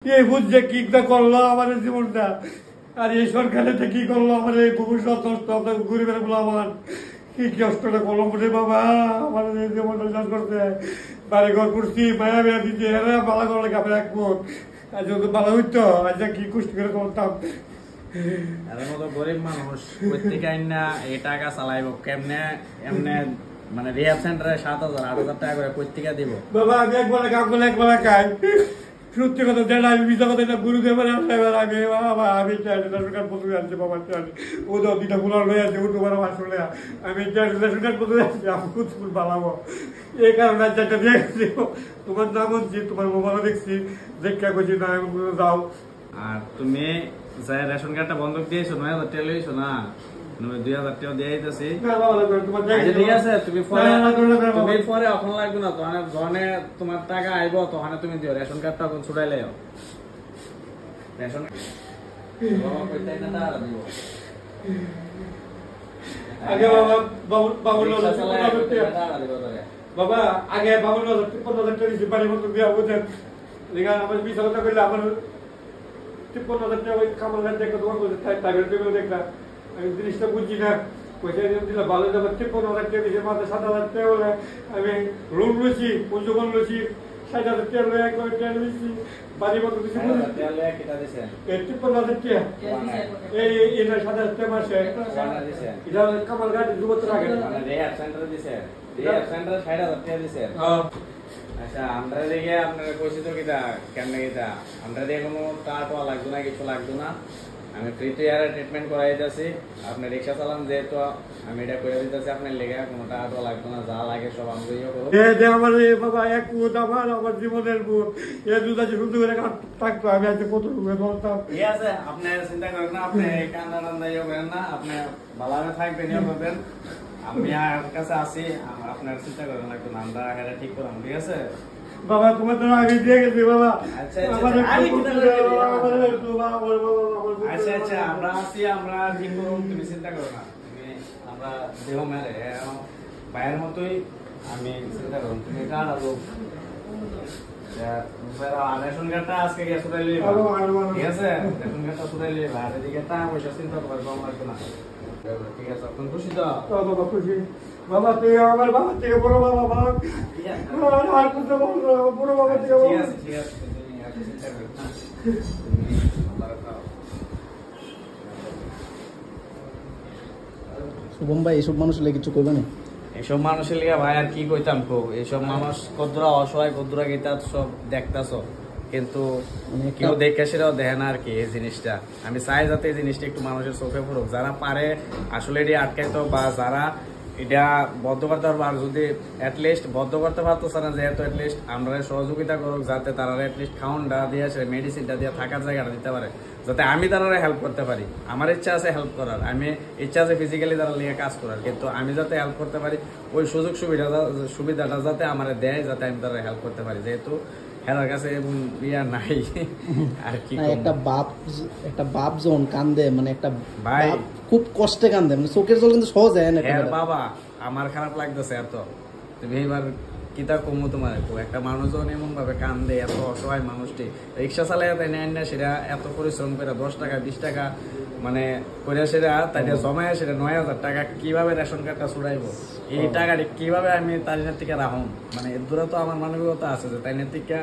এই বুঝছে কি করলো আমাদের জীবনটা, আর এই সরকারেতে কি করলো আমাদের এই ভবিষ্যৎ নষ্ট, আপনার গরিবের বলো আমার কি কষ্টটা করলো রে বাবা, আমাদের এই জীবনটা চাষ করতে বাড়ি ঘর করছি মায়া মেয়া দিতে ভালো করলে কাপড় এক মুখ, আর যদি ভালো হইতো আজ কি কুষ্টি করে করতাম। এর মতো গরিব মানুষ প্রত্যেকে না এই টাকা চালাইব কেমনে, এমনে মানে রিহাব সেন্টারে 7,000 8,000 টাকা করে প্রত্যেকে দিব। বাবা আমি একবার কাম করলে একবার খাই, সত্যি কথা দেন আমি মিশা কথা এটা গুরুদেবের আসলে আমি বাবা আমি রেশন প্রথমে আনছি বাবা ও তো দুটা ফুলার হয়ে আছে উঠু বারো আসলে আমি রেশন প্রথমে আসছি আমি স্কুল পালাবো এই কারণে একটা দেখছি তোমার নাম হচ্ছি তোমার মোবাইলও দেখছি দেখা করছি না যাও। আর তুমি রেশন কার্ডটা বন্ধক দিয়েছো 9,000 টাকা লইছো না, 2,000 টাকা দিয়ে দিতেছি। ঠিক আছে তুমি পরে এখন লাগবে না, তখন তোমার টাকা আইব তখন তুমি দিও, রেশন কার্ডটা এখন ছুটাই লাও। রেশন আগে বাবা আগে 52,000 টাকা দিচ্ছি বাড়ির মতো দেওয়া বুঝেন আমার বিশ কথা করলে আমার 53,000 টাকা ওই কামাল দেখো তোমার দেখলাম আমি জিনিসটা বুঝছি না পয়সা দিলাম ভালো যাবে 53,000 টাকা দিচ্ছে মাত্র 7,000 টাকা বলে আমি লোন লইছি পঞ্চগণ লইছি 60,000 টাকা লয়ে একবার টাকা দিচ্ছি বাড়ির মতো দিচ্ছি 53,000 টাকা এই 7,000 টাকা মাসে এটা কামাল গাড়ি 2 বছর আগে রিহাব সেন্টারে দিছে, রিহাব সেন্টারে 60,000 টাকা দিছে। আচ্ছা আমরা দিকে আপনারা কইছি তো কিটা কেমনে কিটা আমরা দিয়ে কোনো টাকা লাগতো না, কিছু লাগতো না, আমি ফ্রি টু এয়ার ট্রিটমেন্ট করাই দিতেছি। আপনি রিক্সা চালান যেহেতু আমি এটা করে দিতেছি আপনার লেগে, কোনো টাকা লাগতো না, যা লাগে সব আমি ইয়ে করবো। আমার বাবা এক বুধ আমার জীবনের বুধ এ দুধ আছে শুধু করে থাকতো আমি আজকে কত বলতাম। ঠিক আছে আপনি চিন্তা করেন না, আপনি কান্না টান্না ইয়ে করেন না, আপনি ভালোভাবে থাকবেন ইয়ে করবেন, আমি কাছে আসি, আপনার চিন্তা করেন লাগতো না, আমরা এটা ঠিক করলাম। ঠিক আছে বাবা তোমার তো আগে দিয়ে গেছি বাবা। আচ্ছা আচ্ছা আমরা আসি, আমরা ঠিক করুন, তুমি চিন্তা করো না, তুমি আমরা দেহ মেরে ভাইয়ের মতোই আমি চিন্তা করুন, তুমি কার রেশন কার্ডটা আজকে গিয়ে ছুটাই লিয়ে ঠিক আছে, রেশন কার্ডটা ছুটাই লিয়ে আর এদিকে টাকা পয়সা চিন্তা করার কম লাগবে না। ঠিক আছে এখন খুশি তো বাবা? খুশি বাবা, তুই আমার বাবা থেকে বড় বাবা বাবা আর কিছু বলবো বড় বাবা থেকে ঠিক আছে ঠিক আছে তুমি এত চিন্তা করো না, তুমি আমার খাও। শুভম ভাই এইসব মানুষের লেগে কিছু করবে না? এইসব মানুষের লিগে ভাই আর কি কইতাম কো, এইসব মানুষ কতটা অসহায় কতটা গীতা সব দেখতাছ, কিন্তু কেউ দেখে সেটাও দেখে না আর কি। এই জিনিসটা আমি চাই যাতে এই জিনিসটা একটু মানুষের চোখে পড়ুক, যারা পারে আসলে এটি আটকাইতো বা যারা এটা বদ্ধ করতে পারবো, আর যদি অ্যাটলিস্ট বদ্ধ করতে পারতেছে না যেহেতু অ্যাটলিস্ট আমরা সহযোগিতা করুক, যাতে তারা অ্যাটলিস্ট খাওয়ানটা দিয়ে আসে মেডিসিনটা দিয়ে থাকার জায়গাটা দিতে পারে, যাতে আমি তারা হেল্প করতে পারি। আমার ইচ্ছা আছে হেল্প করার, আমি ইচ্ছা আছে ফিজিক্যালি তারা নিয়ে কাজ করার, কিন্তু আমি যাতে হেল্প করতে পারি ওই সুযোগ সুবিধাটা যাতে আমার দেয়, যাতে আমি তারা হেল্প করতে পারি, যেহেতু হেরার কাছে ইয়া নাই আর কি। একটা বাপ যখন কান্দে মানে একটা ভাই খুব কষ্টে কান্দে, মানে চোখের জল কিন্তু সহজ হয় না। বাবা আমার খারাপ লাগতেছে এত, তুমি এবার কিতা কমু তোমার একটা মানুষ যখন এমন ভাবে কান্দে, এত অসহায় মানুষটি রিক্সা চালাই তাই নেন না, সেটা এত পরিশ্রম করে 10 টাকা 20 টাকা মানে করে সেটা তাই জমায় সেটা 9,000 টাকা কিভাবে রেশন কার্ডটা ছুড়াইবো, এই টাকাটি কিভাবে আমি তাই থেকে রাখুন, মানে এর দূরে তো আমার মানবিকতা আছে যে তাই থেকে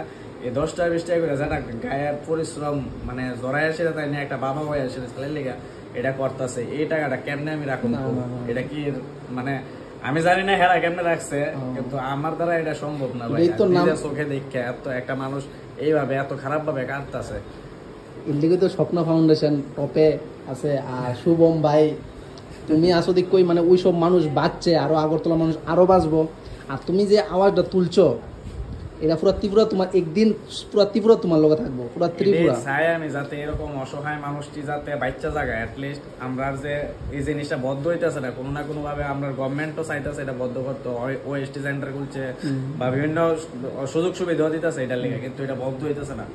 এই 10 টাকা 20 টাকা করে যেটা গায়ের পরিশ্রম মানে জড়ায় সেটা তাই নিয়ে একটা বাবা হয়ে আসে ছেলের লেগে এটা করতেছে, এই টাকাটা কেমনে আমি রাখুন, এটা কি মানে আমি জানি না হেরা কেমনে রাখছে, কিন্তু আমার দ্বারা এটা সম্ভব না ভাই। নিজের চোখে দেখে এত একটা মানুষ এইভাবে এত খারাপ ভাবে কাঁদতেছে। এর লিগে তো স্বপ্ন ফাউন্ডেশন টপে আছে, আর শুভম ভাই তুমি আসো দেখই মানে ওই সব মানুষ বাঁচছে, আরো আগরতলা মানুষ আরো বাঁচবো, আর তুমি যে আওয়াজটা তুলছো এটা পুরো ত্রিপুরা তোমার একদিন পুরো ত্রিপুরা তোমার লগে থাকবো, পুরো ত্রিপুরা চাই আমি যাতে এরকম অসহায় মানুষটি যাতে বাচ্চা জায়গায় অ্যাটলিস্ট আমরা যে এই জিনিসটা বদ্ধ হইতেছে না কোনো না কোনো ভাবে, আমরা গভর্নমেন্টও চাইতেছে এটা বদ্ধ করতে, ওএসটি সেন্টার খুলছে বা বিভিন্ন সুযোগ সুবিধা দিতেছে এটার লেগে, কিন্তু এটা বদ্ধ হইতেছে না।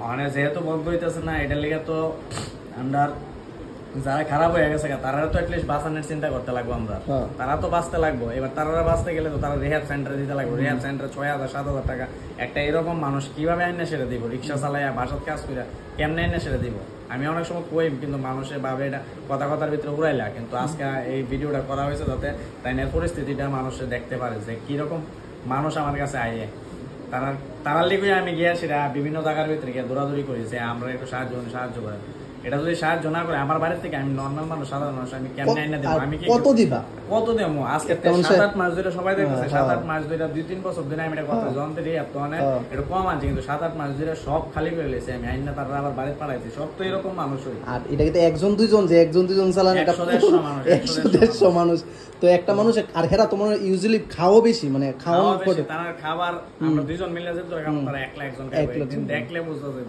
মানে যেহেতু বন্ধ হইতেছে না এটার লেগে তো আমরা যারা খারাপ হয়ে গেছে তারা তো অ্যাটলিস্ট বাঁচানোর চিন্তা করতে লাগবে আমরা, তারা তো বাঁচতে লাগবো। এবার তারা বাঁচতে গেলে তো তারা রিহ্যাব সেন্টারে দিতে লাগবে, রিহ্যাব সেন্টারে 6,000-7,000 টাকা। একটা এরকম মানুষ কিভাবে আইনে সেরে দিব? রিক্সা চালাইয়া বাসাত কাজ করে কেমনে আইনে সেরে দিব? আমি অনেক সময় কই, কিন্তু মানুষের ভাবে এটা কথার ভিতরে উড়াইলা। কিন্তু আজকে এই ভিডিওটা করা হয়েছে যাতে তাইনের পরিস্থিতিটা মানুষে দেখতে পারে যে কিরকম মানুষ আমার কাছে আইয়ে। তারা লিখে আমি গিয়া সেটা বিভিন্ন জায়গার ভিতরে গিয়ে দৌড়াদৌড়ি করি যে আমরা একটু সাহায্য করেন। এটা যদি সাহায্য না করে আমার বাড়ি থেকে, আমি নর্মাল মানুষ, সাধারণ মানুষ, আমি কেমনে আইনা দেবো? আমি কত দেবো? আজকে 7-8 মাস ধরে সবাই দেখতেছে, 7-8 মাস ধরে 2-3 বছর ধরে আমি এটা কথা যন্ত্রে এটা কম আনছি, কিন্তু 7-8 মাস ধরে সব খালি করে লেছে আমি আইনা, তারা আবার বাড়িতে পাঠাইছি। সব তো এরকম মানুষই। আর এটা কিন্তু একজন দুইজন চালান, এটা 100-150 মানুষ। তো একটা মানুষ আর হেরা তোমার ইউজুয়ালি খাওয়া বেশি, মানে খাওয়া বেশি, তার খাবার আমরা দুইজন মিলে যেত, তারা একলা একজন দেখলে বুঝতে যাবে।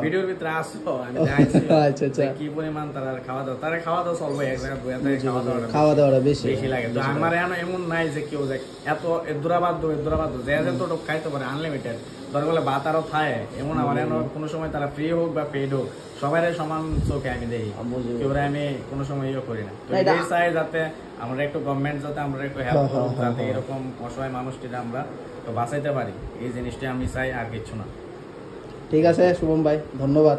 ভিডিওর ভিতরে আসলো আমি দেখাইছি কি পরিমাণ তারা খাওয়া দাওয়া চলবে, এক জায়গায় বইয়া খাওয়া দাওয়াটা বেশি লাগে। তো আমার এমন নাই যে কেউ যে এত দূরাবাধ্য যে যতটুকু খাইতে পারে আনলিমিটেড, দরকার হলে ভাত আরো খায় এমন আমার কোনো সময় তারা ফ্রি হোক বা পেইড হোক সবাই সমান চোখে আমি দেখি, কেউ আমি কোনো সময় ইয়ে করি না। তো এটাই চাই যাতে আমরা একটু গভর্নমেন্ট যাতে আমরা একটু হেল্প করুক, যাতে এরকম অসহায় মানুষটিরা আমরা তো বাঁচাইতে পারি, এই জিনিসটা আমি চাই, আর কিছু না। ঠিক আছে শুভম ভাই, ধন্যবাদ।